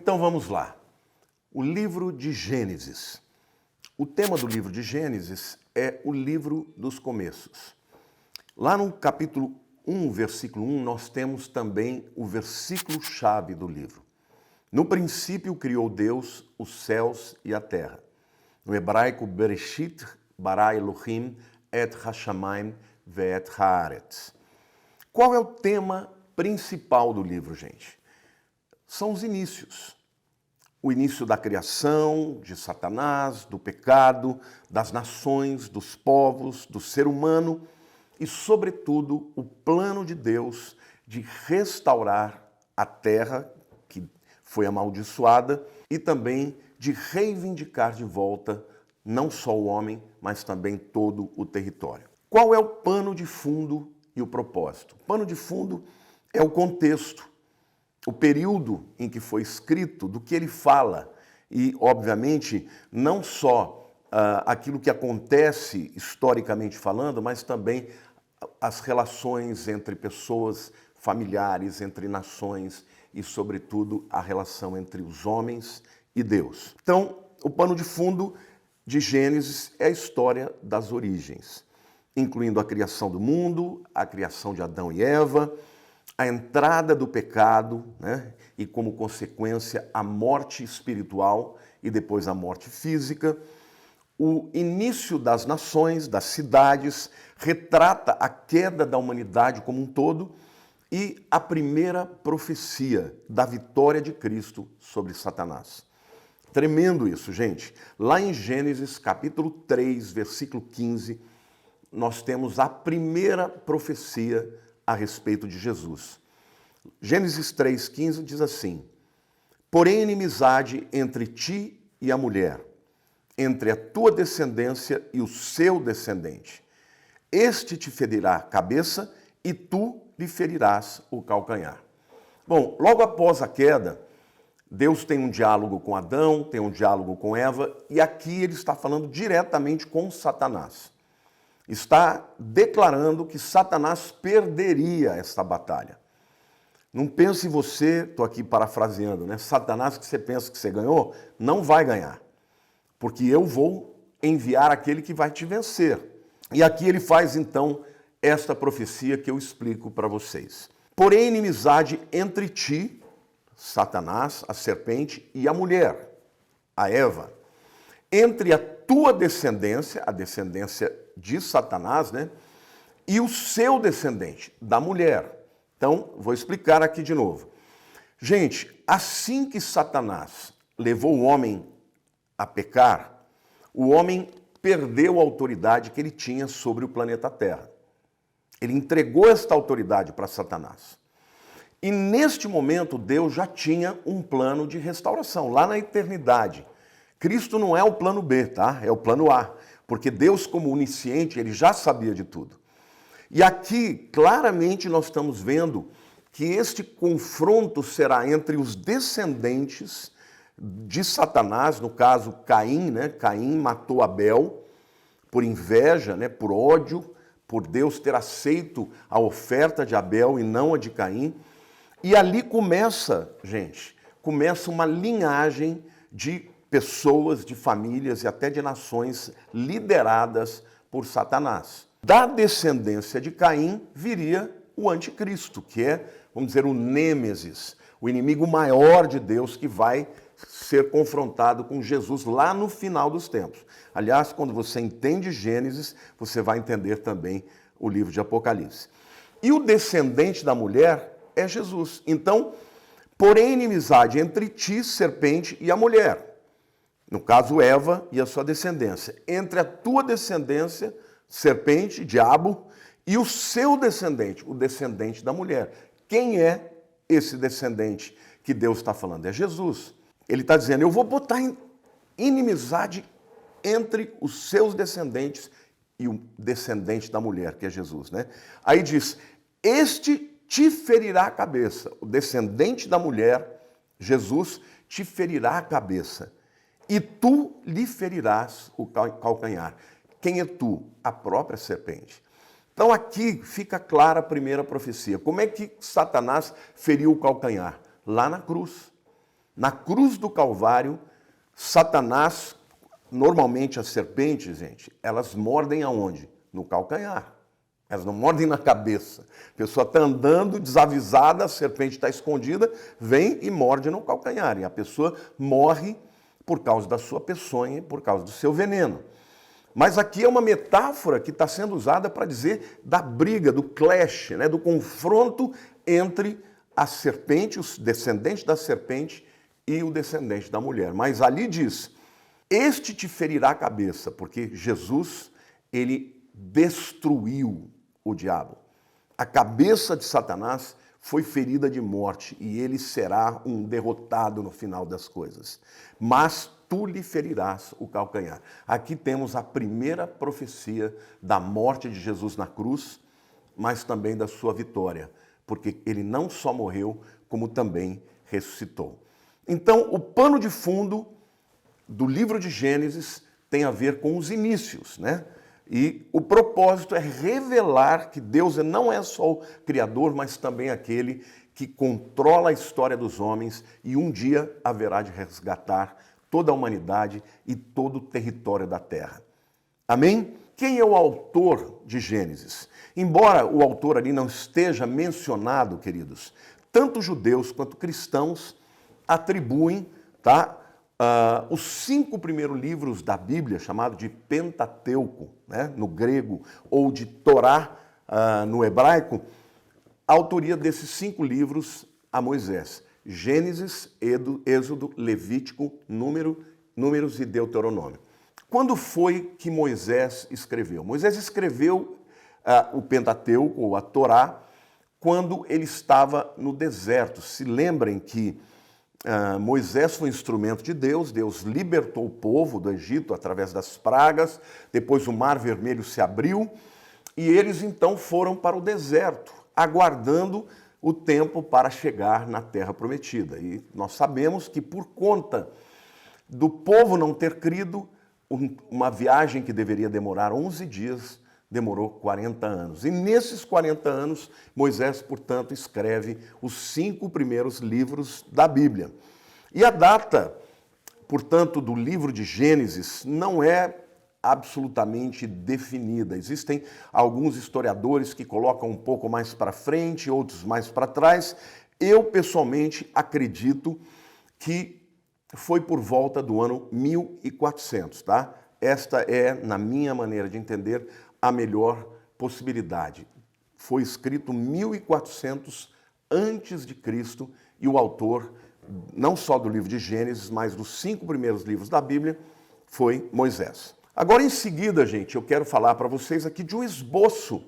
Então vamos lá. O livro de Gênesis. O tema do livro de Gênesis é o livro dos começos. Lá no capítulo 1, versículo 1, nós temos também o versículo-chave do livro. No princípio criou Deus os céus e a terra. No hebraico, Bereshit bara Elohim et hashamayim ve'et haaretz. Qual é o tema principal do livro, gente? São os inícios. O início da criação, de Satanás, do pecado, das nações, dos povos, do ser humano e, sobretudo, o plano de Deus de restaurar a terra, que foi amaldiçoada, e também de reivindicar de volta não só o homem, mas também todo o território. Qual é o pano de fundo e o propósito? O pano de fundo é o contexto, o período em que foi escrito, do que ele fala e, obviamente, não só aquilo que acontece historicamente falando, mas também as relações entre pessoas, familiares, entre nações e, sobretudo, a relação entre os homens e Deus. Então, o pano de fundo de Gênesis é a história das origens, incluindo a criação do mundo, a criação de Adão e Eva, a entrada do pecado, né? E, como consequência, a morte espiritual e depois a morte física. O início das nações, das cidades, retrata a queda da humanidade como um todo e a primeira profecia da vitória de Cristo sobre Satanás. Tremendo isso, gente. Lá em Gênesis, capítulo 3, versículo 15, nós temos a primeira profecia a respeito de Jesus. Gênesis 3,15 diz assim: porém inimizade entre ti e a mulher, entre a tua descendência e o seu descendente. Este te ferirá a cabeça e tu lhe ferirás o calcanhar. Bom, logo após a queda, Deus tem um diálogo com Adão, tem um diálogo com Eva, e aqui ele está falando diretamente com Satanás. Está declarando que Satanás perderia esta batalha. Não pense você, estou aqui parafraseando, né? Satanás, que você pensa que você ganhou, não vai ganhar. Porque eu vou enviar aquele que vai te vencer. E aqui ele faz, então, esta profecia que eu explico para vocês. Porém, inimizade entre ti, Satanás, a serpente, e a mulher, a Eva, entre a tua descendência, a descendência de Satanás, né? E o seu descendente, da mulher. Então, vou explicar aqui de novo. Gente, assim que Satanás levou o homem a pecar, o homem perdeu a autoridade que ele tinha sobre o planeta Terra. Ele entregou esta autoridade para Satanás. E neste momento, Deus já tinha um plano de restauração, lá na eternidade. Cristo não é o plano B, tá? É o plano A. Porque Deus, como onisciente, ele já sabia de tudo. E aqui, claramente, nós estamos vendo que este confronto será entre os descendentes de Satanás, no caso Caim, né? Caim matou Abel por inveja, né? Por ódio, por Deus ter aceito a oferta de Abel e não a de Caim. E ali começa, gente, começa uma linhagem de pessoas, de famílias e até de nações lideradas por Satanás. Da descendência de Caim viria o anticristo, que é, vamos dizer, o nêmesis, o inimigo maior de Deus que vai ser confrontado com Jesus lá no final dos tempos. Aliás, quando você entende Gênesis, você vai entender também o livro de Apocalipse. E o descendente da mulher é Jesus. Então, porém, inimizade entre ti, serpente, e a mulher. No caso, Eva e a sua descendência. Entre a tua descendência, serpente, diabo, e o seu descendente, o descendente da mulher. Quem é esse descendente que Deus está falando? É Jesus. Ele está dizendo, eu vou botar inimizade entre os seus descendentes e o descendente da mulher, que é Jesus, né? Aí diz, este te ferirá a cabeça. O descendente da mulher, Jesus, te ferirá a cabeça. E tu lhe ferirás o calcanhar. Quem é tu? A própria serpente. Então aqui fica clara a primeira profecia. Como é que Satanás feriu o calcanhar? Lá na cruz. Na cruz do Calvário, Satanás, normalmente as serpentes, gente, elas mordem aonde? No calcanhar. Elas não mordem na cabeça. A pessoa está andando desavisada, a serpente está escondida, vem e morde no calcanhar. E a pessoa morre por causa da sua peçonha, por causa do seu veneno. Mas aqui é uma metáfora que está sendo usada para dizer da briga, do clash, né, do confronto entre a serpente, o descendente da serpente e o descendente da mulher. Mas ali diz, este te ferirá a cabeça, porque Jesus, ele destruiu o diabo. A cabeça de Satanás foi ferida de morte e ele será um derrotado no final das coisas. Mas tu lhe ferirás o calcanhar. Aqui temos a primeira profecia da morte de Jesus na cruz, mas também da sua vitória, porque ele não só morreu, como também ressuscitou. Então, o pano de fundo do livro de Gênesis tem a ver com os inícios, né? E o propósito é revelar que Deus não é só o Criador, mas também aquele que controla a história dos homens e um dia haverá de resgatar toda a humanidade e todo o território da terra. Amém? Quem é o autor de Gênesis? Embora o autor ali não esteja mencionado, queridos, tanto judeus quanto cristãos atribuem, tá? Os 5 primeiros livros da Bíblia, chamado de Pentateuco, né, no grego, ou de Torá, no hebraico, a autoria desses 5 livros a Moisés. Gênesis, Êxodo, Levítico, Números e Deuteronômio. Quando foi que Moisés escreveu? Moisés escreveu o Pentateuco, ou a Torá, quando ele estava no deserto. Se lembrem que Moisés foi um instrumento de Deus, Deus libertou o povo do Egito através das pragas, depois o Mar Vermelho se abriu e eles então foram para o deserto, aguardando o tempo para chegar na Terra Prometida. E nós sabemos que por conta do povo não ter crido, uma viagem que deveria demorar 11 dias, demorou 40 anos. E nesses 40 anos, Moisés, portanto, escreve os 5 primeiros livros da Bíblia. E a data, portanto, do livro de Gênesis não é absolutamente definida. Existem alguns historiadores que colocam um pouco mais para frente, outros mais para trás. Eu, pessoalmente, acredito que foi por volta do ano 1400, tá? Esta é, na minha maneira de entender, a melhor possibilidade. Foi escrito 1400 antes de Cristo e o autor, não só do livro de Gênesis, mas dos 5 primeiros livros da Bíblia, foi Moisés. Agora, em seguida, gente, eu quero falar para vocês aqui de um esboço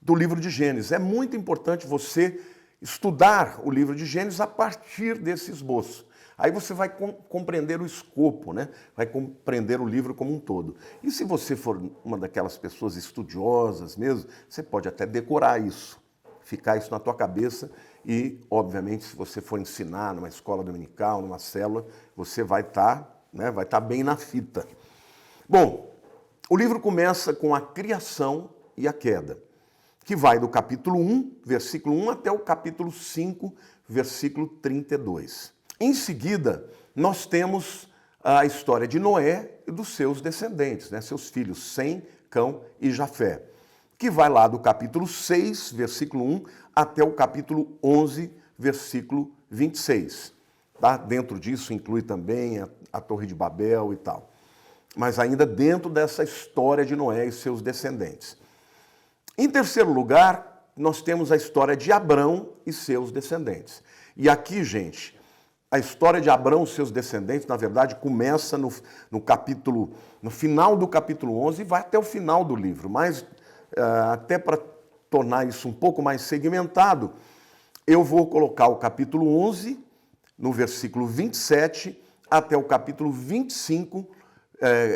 do livro de Gênesis. É muito importante você estudar o livro de Gênesis a partir desse esboço. Aí você vai compreender o escopo, né? Vai compreender o livro como um todo. E se você for uma daquelas pessoas estudiosas mesmo, você pode até decorar isso, ficar isso na tua cabeça e, obviamente, se você for ensinar numa escola dominical, numa célula, você vai estar, né, vai estar bem na fita. Bom, o livro começa com a criação e a queda, que vai do capítulo 1, versículo 1, até o capítulo 5, versículo 32. Em seguida, nós temos a história de Noé e dos seus descendentes, né, seus filhos, Sem, Cão e Jafé, que vai lá do capítulo 6, versículo 1, até o capítulo 11, versículo 26. Tá? Dentro disso inclui também a Torre de Babel e tal. Mas ainda dentro dessa história de Noé e seus descendentes. Em terceiro lugar, nós temos a história de Abrão e seus descendentes. E aqui, gente, a história de Abrão e seus descendentes, na verdade, começa no final do capítulo 11 e vai até o final do livro. Mas, até para tornar isso um pouco mais segmentado, eu vou colocar o capítulo 11, no versículo 27, até o capítulo 25,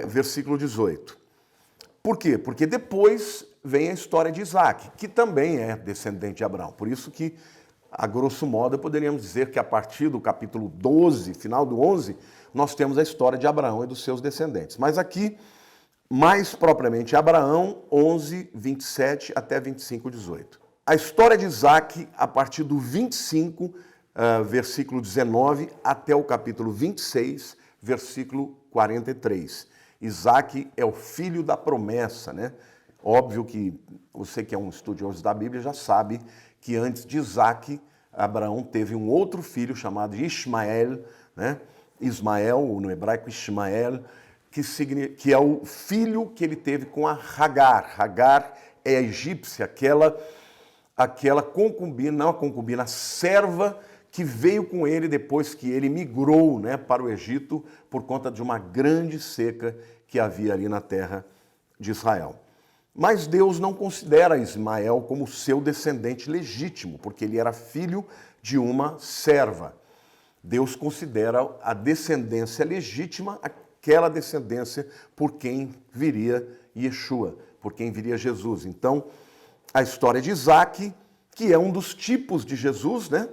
versículo 18. Por quê? Porque depois vem a história de Isaac, que também é descendente de Abraão. Por isso que, a grosso modo, poderíamos dizer que a partir do capítulo 12, final do 11, nós temos a história de Abraão e dos seus descendentes. Mas aqui, mais propriamente, Abraão, 11, 27 até 25, 18. A história de Isaac, a partir do 25, versículo 19, até o capítulo 26, versículo 43. Isaac é o filho da promessa, né? Óbvio que você que é um estudioso da Bíblia já sabe que antes de Isaac, Abraão teve um outro filho chamado Ismael, né? Ismael, no hebraico Ismael, que é o filho que ele teve com a Hagar. Hagar é a egípcia, aquela concubina, não a concubina, a serva que veio com ele depois que ele migrou, né, para o Egito por conta de uma grande seca que havia ali na terra de Israel. Mas Deus não considera Ismael como seu descendente legítimo, porque ele era filho de uma serva. Deus considera a descendência legítima aquela descendência por quem viria Yeshua, por quem viria Jesus. Então, a história de Isaac, que é um dos tipos de Jesus, né?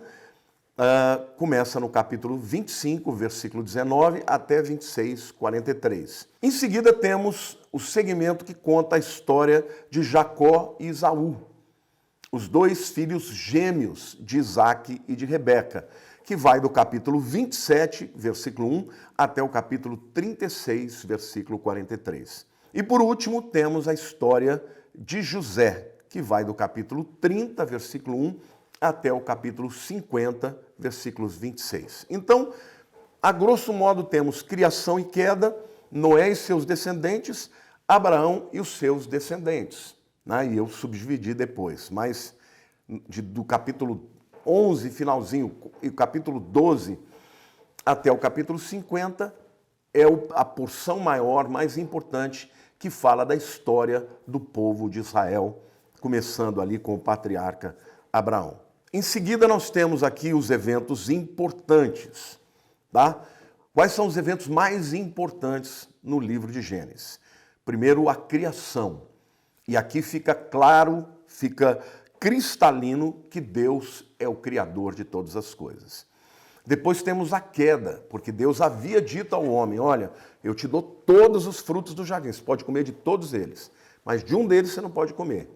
Começa no capítulo 25, versículo 19, até 26, 43. Em seguida, temos o segmento que conta a história de Jacó e Esaú, os dois filhos gêmeos de Isaac e de Rebeca, que vai do capítulo 27, versículo 1, até o capítulo 36, versículo 43. E por último, temos a história de José, que vai do capítulo 30, versículo 1, até o capítulo 50, versículos 26. Então, a grosso modo, temos criação e queda, Noé e seus descendentes, Abraão e os seus descendentes. Né? E eu subdividi depois, mas do capítulo 11, finalzinho, e o capítulo 12 até o capítulo 50 é a porção maior, mais importante, que fala da história do povo de Israel, começando ali com o patriarca Abraão. Em seguida, nós temos aqui os eventos importantes, tá? Quais são os eventos mais importantes no livro de Gênesis? Primeiro, a criação. E aqui fica claro, fica cristalino que Deus é o criador de todas as coisas. Depois temos a queda, porque Deus havia dito ao homem, olha, eu te dou todos os frutos do jardim, você pode comer de todos eles, mas de um deles você não pode comer,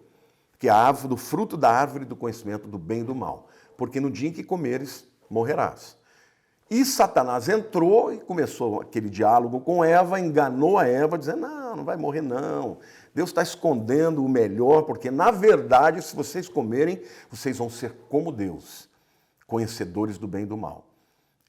que é a árvore, do fruto da árvore do conhecimento do bem e do mal, porque no dia em que comeres, morrerás. E Satanás entrou e começou aquele diálogo com Eva, enganou a Eva, dizendo, não vai morrer não, Deus está escondendo o melhor, porque na verdade, se vocês comerem, vocês vão ser como Deus, conhecedores do bem e do mal.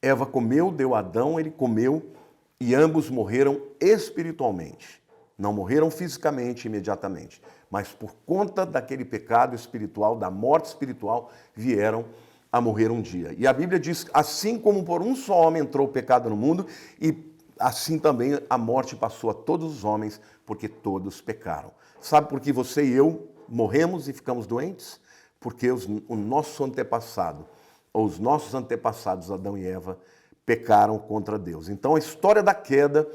Eva comeu, deu a Adão, ele comeu, e ambos morreram espiritualmente. Não morreram fisicamente, imediatamente, mas por conta daquele pecado espiritual, da morte espiritual, vieram a morrer um dia. E a Bíblia diz, assim como por um só homem entrou o pecado no mundo, e assim também a morte passou a todos os homens, porque todos pecaram. Sabe por que você e eu morremos e ficamos doentes? Porque o nosso antepassado, ou os nossos antepassados, Adão e Eva, pecaram contra Deus. Então a história da queda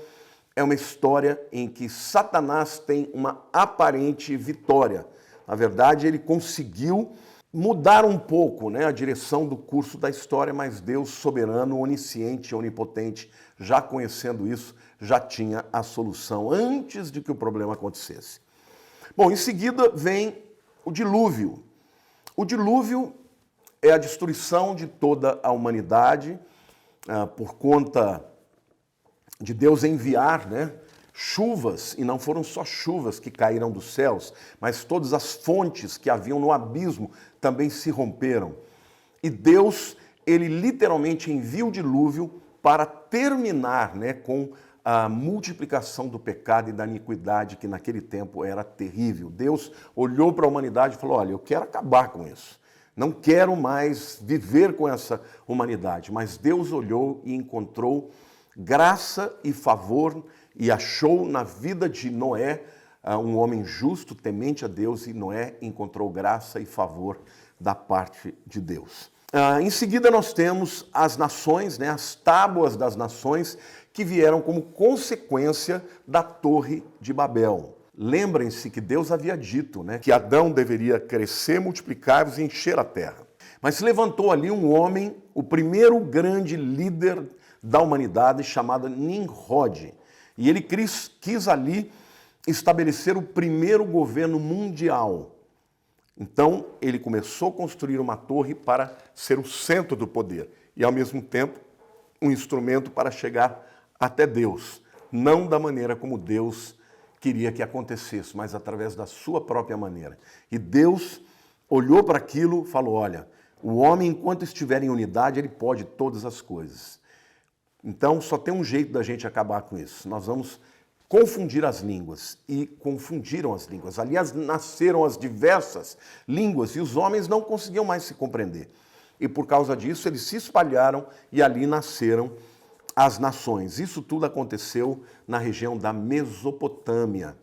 é uma história em que Satanás tem uma aparente vitória. Na verdade, ele conseguiu mudar um pouco, né, a direção do curso da história, mas Deus, soberano, onisciente, onipotente, já conhecendo isso, já tinha a solução antes de que o problema acontecesse. Bom, em seguida vem o dilúvio. O dilúvio é a destruição de toda a humanidade por conta de Deus enviar, né, chuvas, e não foram só chuvas que caíram dos céus, mas todas as fontes que haviam no abismo também se romperam. E Deus, ele literalmente envia o dilúvio para terminar, né, com a multiplicação do pecado e da iniquidade, que naquele tempo era terrível. Deus olhou para a humanidade e falou, olha, eu quero acabar com isso. Não quero mais viver com essa humanidade. Mas Deus olhou e encontrou graça e favor e achou na vida de Noé um homem justo, temente a Deus, e Noé encontrou graça e favor da parte de Deus. Em seguida nós temos as nações, né, as tábuas das nações, que vieram como consequência da Torre de Babel. Lembrem-se que Deus havia dito, né, que Adão deveria crescer, multiplicar e encher a terra. Mas se levantou ali um homem, o primeiro grande líder da humanidade, chamado Nimrod. E ele quis ali estabelecer o primeiro governo mundial. Então, ele começou a construir uma torre para ser o centro do poder e, ao mesmo tempo, um instrumento para chegar até Deus. Não da maneira como Deus queria que acontecesse, mas através da sua própria maneira. E Deus olhou para aquilo e falou, olha, o homem, enquanto estiver em unidade, ele pode todas as coisas. Então, só tem um jeito da gente acabar com isso. Nós vamos confundir as línguas, e confundiram as línguas. Aliás, nasceram as diversas línguas e os homens não conseguiam mais se compreender. E por causa disso, eles se espalharam e ali nasceram as nações. Isso tudo aconteceu na região da Mesopotâmia.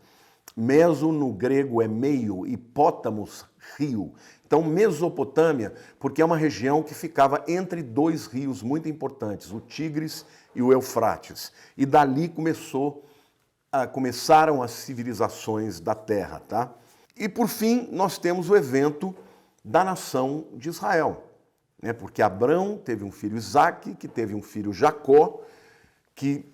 Meso no grego é meio e pótamos, rio. Então, Mesopotâmia, porque é uma região que ficava entre dois rios muito importantes, o Tigres e o Eufrates. E dali começaram as civilizações da terra, tá? E por fim, nós temos o evento da nação de Israel, né? Porque Abrão teve um filho Isaque, que teve um filho Jacó, que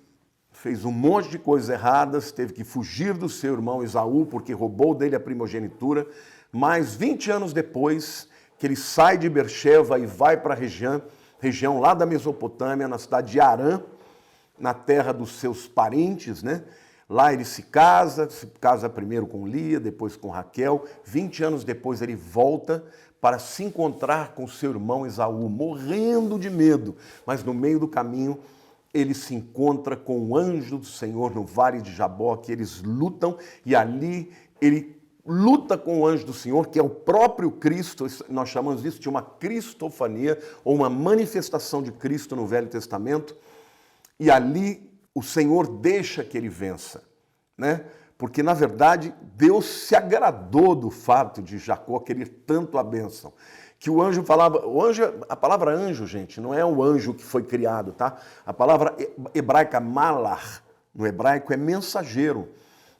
fez um monte de coisas erradas, teve que fugir do seu irmão Esaú, porque roubou dele a primogenitura, mas 20 anos depois, que ele sai de Beersheba e vai para a região lá da Mesopotâmia, na cidade de Harã, na terra dos seus parentes, né? Lá ele se casa primeiro com Lia, depois com Raquel. 20 anos depois ele volta para se encontrar com seu irmão Esaú, morrendo de medo. Mas no meio do caminho ele se encontra com o anjo do Senhor no vale de Jabó, que eles lutam, e ali ele luta com o anjo do Senhor, que é o próprio Cristo. Nós chamamos isso de uma cristofania, ou uma manifestação de Cristo no Velho Testamento, e ali o Senhor deixa que ele vença, né? Porque, na verdade, Deus se agradou do fato de Jacó querer tanto a bênção, que o anjo falava, a palavra anjo, gente, não é o anjo que foi criado, tá? A palavra hebraica malar, no hebraico, é mensageiro,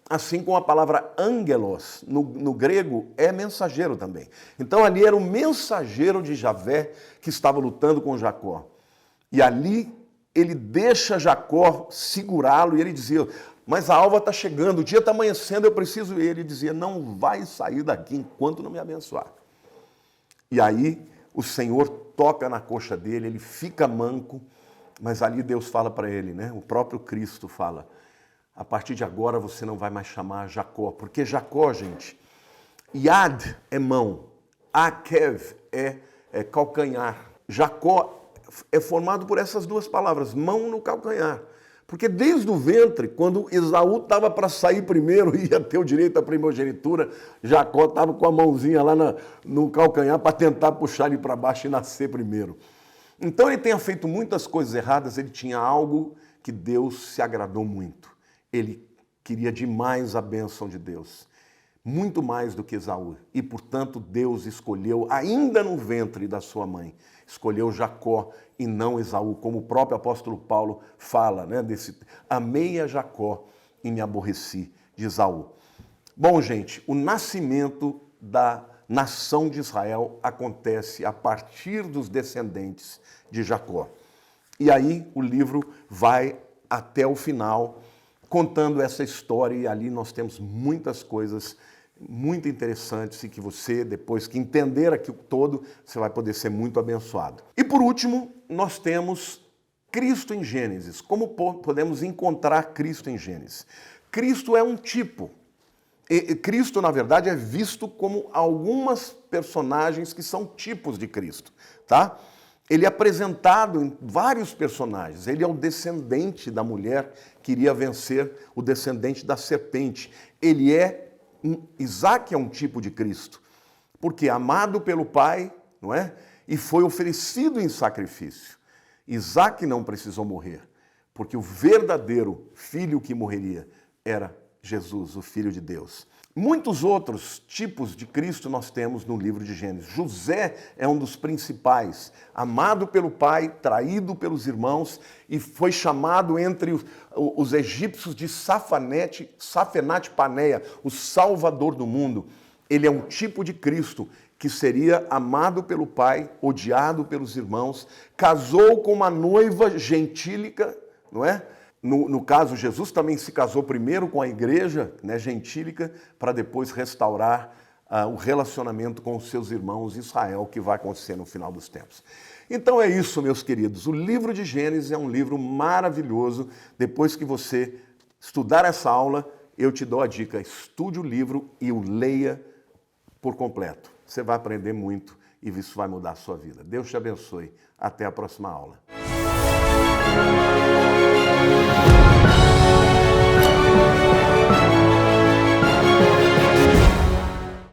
assim como a palavra angelos, no grego, é mensageiro também. Então, ali era o mensageiro de Javé que estava lutando com Jacó. E ali ele deixa Jacó segurá-lo e ele dizia, mas a alva está chegando, o dia está amanhecendo, eu preciso ir. Ele dizia, não vai sair daqui enquanto não me abençoar. E aí o Senhor toca na coxa dele, ele fica manco, mas ali Deus fala para ele, né? O próprio Cristo fala, a partir de agora você não vai mais chamar Jacó, porque Jacó, gente, Yad é mão, Akev é calcanhar. Jacó é formado por essas duas palavras, mão no calcanhar. Porque desde o ventre, quando Esaú estava para sair primeiro e ia ter o direito à primogenitura, Jacó estava com a mãozinha lá no calcanhar para tentar puxar ele para baixo e nascer primeiro. Então ele tenha feito muitas coisas erradas, ele tinha algo que Deus se agradou muito. Ele queria demais a bênção de Deus, muito mais do que Esaú. E, portanto, Deus escolheu, ainda no ventre da sua mãe, escolheu Jacó e não Esaú, como o próprio apóstolo Paulo fala, né? Amei a Jacó e me aborreci de Esaú. Bom, gente, o nascimento da nação de Israel acontece a partir dos descendentes de Jacó. E aí o livro vai até o final, contando essa história, e ali nós temos muitas coisas muito interessantes e que você, depois que entender aquilo todo, você vai poder ser muito abençoado. E por último, nós temos Cristo em Gênesis. Como podemos encontrar Cristo em Gênesis? Cristo é um tipo. E Cristo, na verdade, é visto como algumas personagens que são tipos de Cristo, tá? Ele é apresentado em vários personagens. Ele é o descendente da mulher que iria vencer o descendente da serpente. Isaque é um tipo de Cristo, porque amado pelo Pai, não é? E foi oferecido em sacrifício. Isaque não precisou morrer, porque o verdadeiro filho que morreria era Jesus, o Filho de Deus. Muitos outros tipos de Cristo nós temos no livro de Gênesis. José é um dos principais, amado pelo pai, traído pelos irmãos e foi chamado entre os egípcios de Safenat Paneia, o salvador do mundo. Ele é um tipo de Cristo que seria amado pelo pai, odiado pelos irmãos, casou com uma noiva gentílica, não é? No caso, Jesus também se casou primeiro com a igreja, né, gentílica, para depois restaurar o relacionamento com os seus irmãos Israel que vai acontecer no final dos tempos. Então é isso, meus queridos. O livro de Gênesis é um livro maravilhoso. Depois que você estudar essa aula, eu te dou a dica: estude o livro e o leia por completo. Você vai aprender muito e isso vai mudar a sua vida. Deus te abençoe. Até a próxima aula.